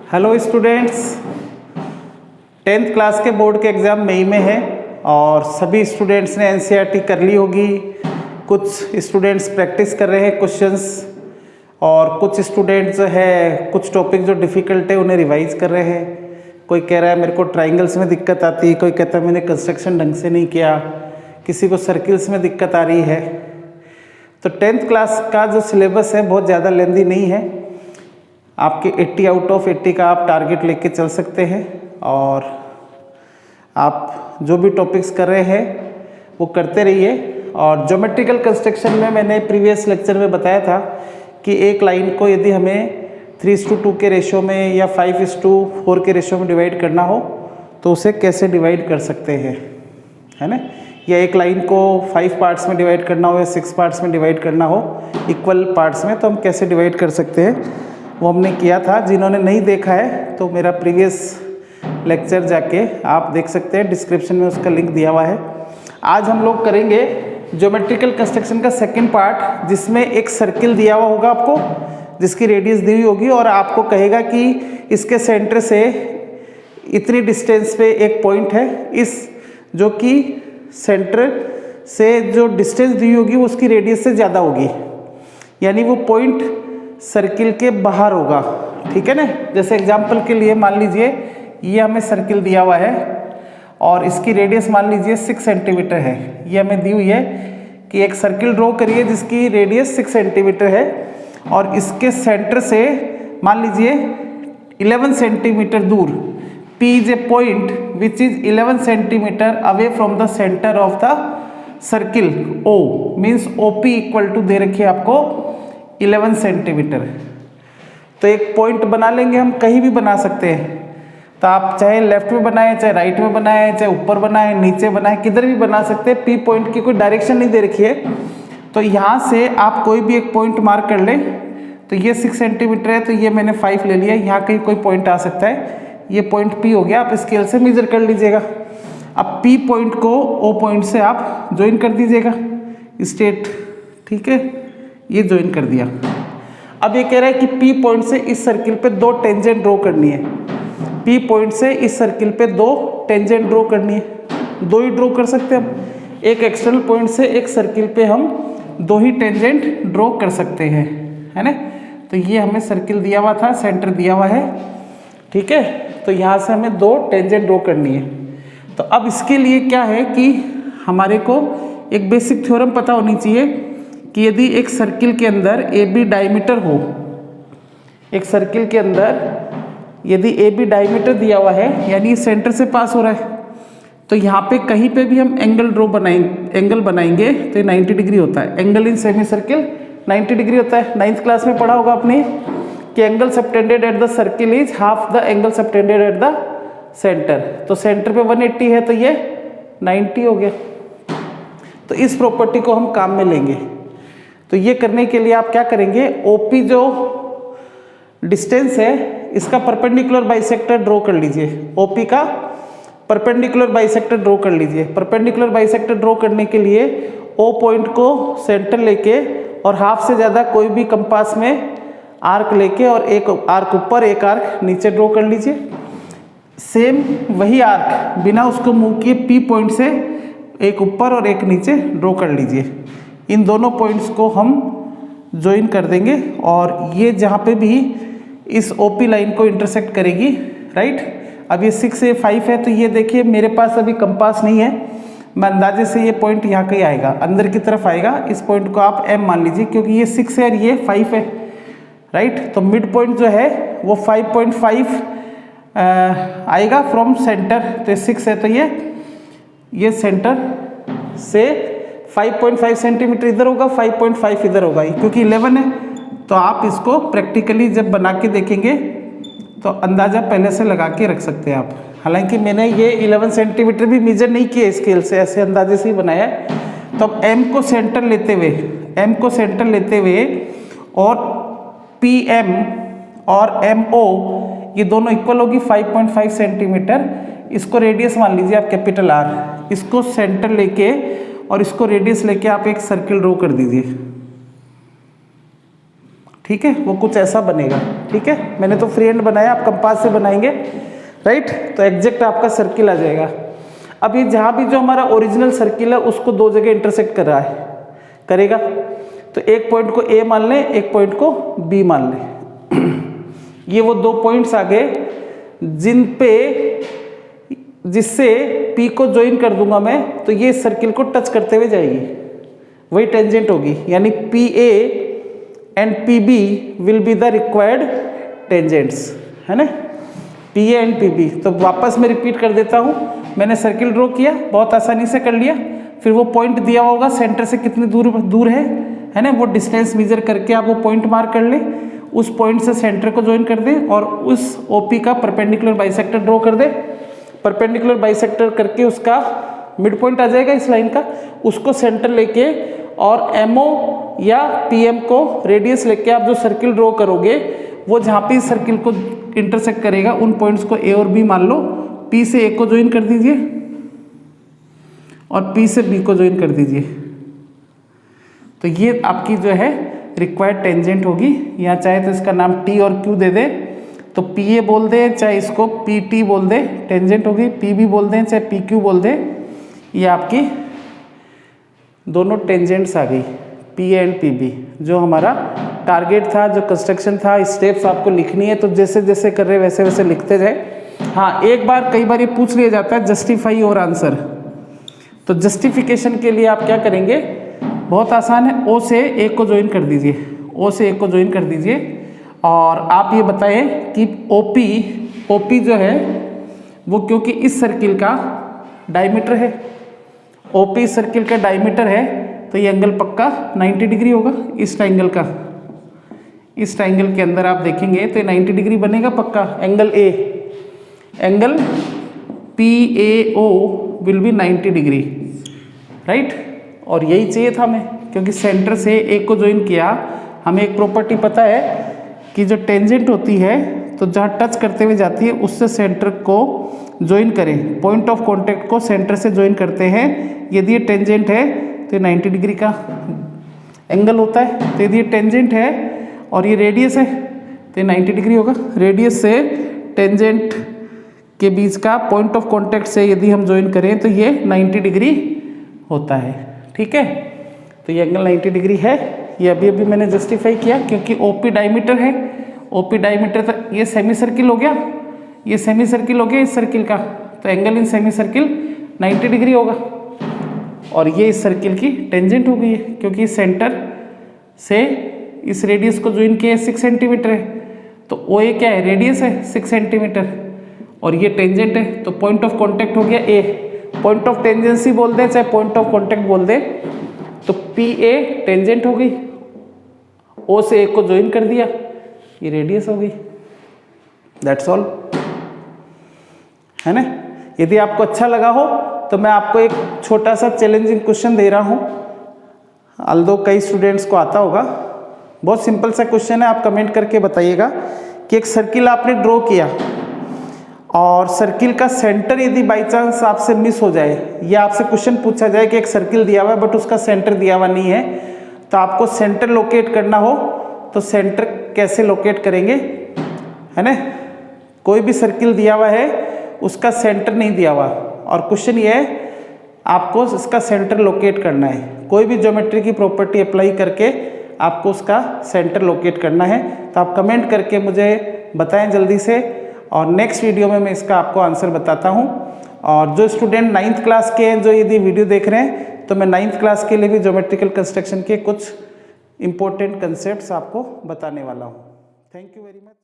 Hello students, 10th class के board के exam मई में है और सभी स्टूडेंट्स ने एनसीईआरटी कर ली होगी। कुछ स्टूडेंट्स प्रैक्टिस कर रहे हैं क्वेश्चंस और कुछ स्टूडेंट्स जो है कुछ टॉपिक जो डिफ़िकल्ट है उन्हें रिवाइज कर रहे हैं। कोई कह रहा है मेरे को ट्राइंगल्स में दिक्कत आती है, कोई कहता है मैंने कंस्ट्रक्शन ढंग से नहीं किया, किसी को सर्किल्स में दिक्कत आ रही है। तो 10th क्लास का जो सिलेबस है बहुत ज़्यादा लेंदी नहीं है, आपके 80 आउट ऑफ 80 का आप टारगेट लेके चल सकते हैं और आप जो भी टॉपिक्स कर रहे हैं वो करते रहिए। और ज्योमेट्रिकल कंस्ट्रक्शन में मैंने प्रीवियस लेक्चर में बताया था कि एक लाइन को यदि हमें 3:2 के रेशो में या 5:4 के रेशो में डिवाइड करना हो तो उसे कैसे डिवाइड कर सकते हैं, है ना। या एक लाइन को 5 पार्ट्स में डिवाइड करना हो या 6 पार्ट्स में डिवाइड करना हो इक्वल पार्ट्स में, तो हम कैसे डिवाइड कर सकते हैं वो हमने किया था। जिन्होंने नहीं देखा है तो मेरा प्रीवियस लेक्चर जाके आप देख सकते हैं, डिस्क्रिप्शन में उसका लिंक दिया हुआ है। आज हम लोग करेंगे ज्योमेट्रिकल कंस्ट्रक्शन का सेकंड पार्ट, जिसमें एक सर्किल दिया हुआ होगा आपको, जिसकी रेडियस दी हुई होगी और आपको कहेगा कि इसके सेंटर से इतनी डिस्टेंस पे एक पॉइंट है, इस जो कि सेंटर से जो डिस्टेंस दी हुई होगी उसकी रेडियस से ज़्यादा होगी, यानी वो पॉइंट सर्किल के बाहर होगा, ठीक है ना। जैसे एग्जांपल के लिए मान लीजिए ये हमें सर्किल दिया हुआ है और इसकी रेडियस मान लीजिए 6 सेंटीमीटर है। ये हमें दी हुई है कि एक सर्किल ड्रॉ करिए जिसकी रेडियस 6 सेंटीमीटर है और इसके सेंटर से मान लीजिए 11 सेंटीमीटर दूर, P is a point which is 11 centimetre away from the centre of the circle. O means OP equal to दे रखिए आपको 11 सेंटीमीटर। तो एक पॉइंट बना लेंगे, हम कहीं भी बना सकते हैं, तो आप चाहे लेफ्ट में बनाएं, चाहे राइट में बनाएं, चाहे ऊपर बनाएं, नीचे बनाएं, किधर भी बना सकते हैं। P पॉइंट की कोई डायरेक्शन नहीं दे रखी है, तो यहाँ से आप कोई भी एक पॉइंट मार्क कर लें। तो ये 6 सेंटीमीटर है तो ये मैंने 5 ले लिया, यहाँ कहीं कोई पॉइंट आ सकता है, ये पॉइंट P हो गया, आप स्केल से मेजर कर लीजिएगा। अब P पॉइंट को O पॉइंट से आप ज्वाइन कर दीजिएगा, स्ट्रेट, ठीक है, ये ज्वाइन कर दिया। अब ये कह रहा है कि P पॉइंट से इस सर्किल पे 2 टेंजेंट ड्रॉ करनी है। P पॉइंट से इस सर्किल पे 2 टेंजेंट ड्रॉ करनी है, 2 ही ड्रॉ कर सकते हैं हम। एक एक्सटर्नल पॉइंट से एक सर्किल पे हम 2 ही टेंजेंट ड्रॉ कर सकते हैं, है ना। तो ये हमें सर्किल दिया हुआ था, सेंटर दिया हुआ है, ठीक है। तो यहाँ से हमें 2 टेंजेंट ड्रॉ करनी है। तो अब इसके लिए क्या है कि हमारे को एक बेसिक थ्योरम पता होनी चाहिए कि यदि एक सर्किल के अंदर AB डायमीटर हो, एक सर्किल के अंदर यदि AB डायमीटर दिया हुआ है यानी सेंटर से पास हो रहा है, तो यहाँ पे कहीं पे भी हम एंगल बनाएंगे तो 90 डिग्री होता है। Angle in semi circle 90 degree होता है। 9th क्लास में पढ़ा होगा आपने कि angle subtended at the circle is half the angle subtended at the centre. तो सेंटर पे 180 है तो ये 90 हो गया। तो इस प्रॉपर्टी को हम काम में लेंगे। तो ये करने के लिए आप क्या करेंगे, OP जो डिस्टेंस है इसका परपेंडिकुलर बाइसेक्टर ड्रॉ कर लीजिए। OP का परपेंडिकुलर बाइसेक्टर ड्रॉ कर लीजिए। परपेंडिकुलर बाइसेक्टर ड्रॉ करने के लिए O पॉइंट को सेंटर लेके और हाफ से ज़्यादा कोई भी कंपास में आर्क लेके और एक आर्क ऊपर एक आर्क नीचे ड्रॉ कर लीजिए। सेम वही आर्क बिना उसको मूव किए P पॉइंट से एक ऊपर और एक नीचे ड्रॉ कर लीजिए। इन दोनों पॉइंट्स को हम ज्वाइन कर देंगे और ये जहाँ पे भी इस OP लाइन को इंटरसेक्ट करेगी, राइट। अब ये 6 से 5 है तो ये देखिए मेरे पास अभी कंपास नहीं है, मैं अंदाजे से ये पॉइंट यहाँ कहीं आएगा, अंदर की तरफ आएगा। इस पॉइंट को आप M मान लीजिए क्योंकि ये 6 है और ये 5 है, राइट। तो मिड पॉइंट जो है वो 5.5 आएगा फ्रॉम सेंटर। तो 6 है तो ये सेंटर से 5.5 सेंटीमीटर इधर होगा, 5.5 इधर होगा, क्योंकि 11 है। तो आप इसको प्रैक्टिकली जब बना के देखेंगे तो अंदाज़ा पहले से लगा के रख सकते हैं आप। हालांकि मैंने ये 11 सेंटीमीटर भी मेजर नहीं किया स्केल से, ऐसे अंदाजे से ही बनाया है। तो अब M को सेंटर लेते हुए और PM और MO ये दोनों इक्वल होगी 5.5 सेंटीमीटर। इसको रेडियस मान लीजिए आप कैपिटल R, इसको सेंटर लेके और इसको रेडियस लेके आप एक सर्किल ड्रॉ कर दीजिए, ठीक है, वो कुछ ऐसा बनेगा। ठीक है, मैंने तो फ्री हैंड बनाया, आप कंपास से बनाएंगे, राइट। तो एग्जैक्ट आपका सर्किल आ जाएगा। अब ये जहाँ भी जो हमारा ओरिजिनल सर्किल है उसको दो जगह इंटरसेक्ट कर रहा है, करेगा। तो एक पॉइंट को ए मान लें, एक पॉइंट को बी मान लें। ये वो दो पॉइंट्स आ गए जिससे पी को ज्वाइन कर दूंगा मैं, तो ये सर्किल को टच करते हुए जाएगी, वही टेंजेंट होगी। यानी P A and P B will be the required tangents, है ना, P A and P B. तो वापस मैं रिपीट कर देता हूँ, मैंने सर्किल ड्रॉ किया, बहुत आसानी से कर लिया। फिर वो पॉइंट दिया होगा सेंटर से कितनी दूर है ना, वो डिस्टेंस मेजर करके आप वो पॉइंट मार्क कर लें, उस पॉइंट से सेंटर को ज्वाइन कर दें और उस ओपी का परपेंडिकुलर बाइसेक्टर ड्रॉ कर दें। परपेंडिकुलर बाइसेक्टर करके उसका मिड पॉइंट आ जाएगा इस लाइन का, उसको सेंटर लेके और एमओ या पीएम को रेडियस लेके आप जो सर्किल ड्रॉ करोगे, वो जहाँ पे इस सर्किल को इंटरसेक्ट करेगा उन पॉइंट्स को ए और बी मान लो। पी से ए को ज्वाइन कर दीजिए और पी से बी को ज्वाइन कर दीजिए। तो ये आपकी जो है रिक्वायर्ड टेंजेंट होगी। यहाँ चाहे तो इसका नाम टी और क्यू दे दे, तो पी ए बोल दे, चाहे इसको पी टी बोल दे, टेंजेंट होगी। पी बी बोल दें, चाहे पी क्यू बोल दे, ये आपकी दोनों टेंजेंट्स आ गई, P A and P B. जो हमारा टारगेट था, जो कंस्ट्रक्शन था, स्टेप्स आपको लिखनी है, तो जैसे जैसे कर रहे वैसे वैसे लिखते जाए। हाँ, एक बार कई बार ये पूछ लिया जाता है जस्टिफाई और आंसर। तो जस्टिफिकेशन के लिए आप क्या करेंगे, बहुत आसान है, ओ से ए को ज्वाइन कर दीजिए, ओ से ए को ज्वाइन कर दीजिए और आप ये बताएं कि ओपी जो है वो क्योंकि इस सर्किल का डायमीटर है, ओपी सर्किल का डायमीटर है, तो ये एंगल पक्का 90 डिग्री होगा। इस ट्राइंगल का, इस ट्राइंगल के अंदर आप देखेंगे तो 90 डिग्री बनेगा पक्का। Angle A, angle P A O will be 90 degree, right. और यही चाहिए था हमें, क्योंकि सेंटर से ए को ज्वाइन किया। हमें एक प्रॉपर्टी पता है कि जो टेंजेंट होती है तो जहाँ टच करते हुए जाती है उससे सेंटर को ज्वाइन करें, पॉइंट ऑफ कांटेक्ट को सेंटर से ज्वाइन करते हैं। यदि ये टेंजेंट है तो 90 डिग्री का एंगल होता है। तो यदि ये टेंजेंट है और ये रेडियस है तो 90 डिग्री होगा। रेडियस से टेंजेंट के बीच का पॉइंट ऑफ कांटेक्ट से यदि हम ज्वाइन करें तो ये 90 डिग्री होता है, ठीक है। तो ये एंगल 90 डिग्री है, ये अभी मैंने जस्टिफाई किया, क्योंकि ओपी डायमीटर है, ओपी डायमीटर तक ये सेमी सर्किल हो गया, ये सेमी सर्किल हो गया इस सर्किल का, तो angle in semi circle 90 degree होगा। और ये इस सर्किल की टेंजेंट हो गई है, क्योंकि सेंटर से इस रेडियस को ज्वाइन किया 6 सेंटीमीटर है, तो ओ ए क्या है, रेडियस है 6 सेंटीमीटर और ये टेंजेंट है, तो पॉइंट ऑफ कॉन्टैक्ट हो गया ए। पॉइंट ऑफ टेंजेंसी बोल दें चाहे पॉइंट ऑफ कॉन्टैक्ट बोल दें, तो पी ए टेंजेंट हो गई, ओ से ए को ज्वाइन कर दिया, ये रेडियस हो गई। दैट्स ऑल, है ना। यदि आपको अच्छा लगा हो तो मैं आपको एक छोटा सा चैलेंजिंग क्वेश्चन दे रहा हूँ, अल्दो कई स्टूडेंट्स को आता होगा। बहुत सिंपल सा क्वेश्चन है, आप कमेंट करके बताइएगा कि एक सर्किल आपने ड्रॉ किया और सर्किल का सेंटर यदि बाई चांस आपसे मिस हो जाए, या आपसे क्वेश्चन पूछा जाए कि एक सर्किल दिया हुआ है बट उसका सेंटर दिया हुआ नहीं है, तो आपको सेंटर लोकेट करना हो तो सेंटर कैसे लोकेट करेंगे, है ना। कोई भी सर्किल दिया हुआ है, उसका सेंटर नहीं दिया हुआ और क्वेश्चन ये है आपको इसका सेंटर लोकेट करना है। कोई भी ज्योमेट्री की प्रॉपर्टी अप्लाई करके आपको उसका सेंटर लोकेट करना है। तो आप कमेंट करके मुझे बताएं जल्दी से, और नेक्स्ट वीडियो में मैं इसका आपको आंसर बताता हूं। और जो स्टूडेंट 9th क्लास के हैं, जो यदि वीडियो देख रहे हैं, तो मैं 9th क्लास के लिए भी ज्योमेट्रिकल कंस्ट्रक्शन के कुछ इंपॉर्टेंट कंसेप्ट्स आपको बताने वाला हूं। Thank you very much.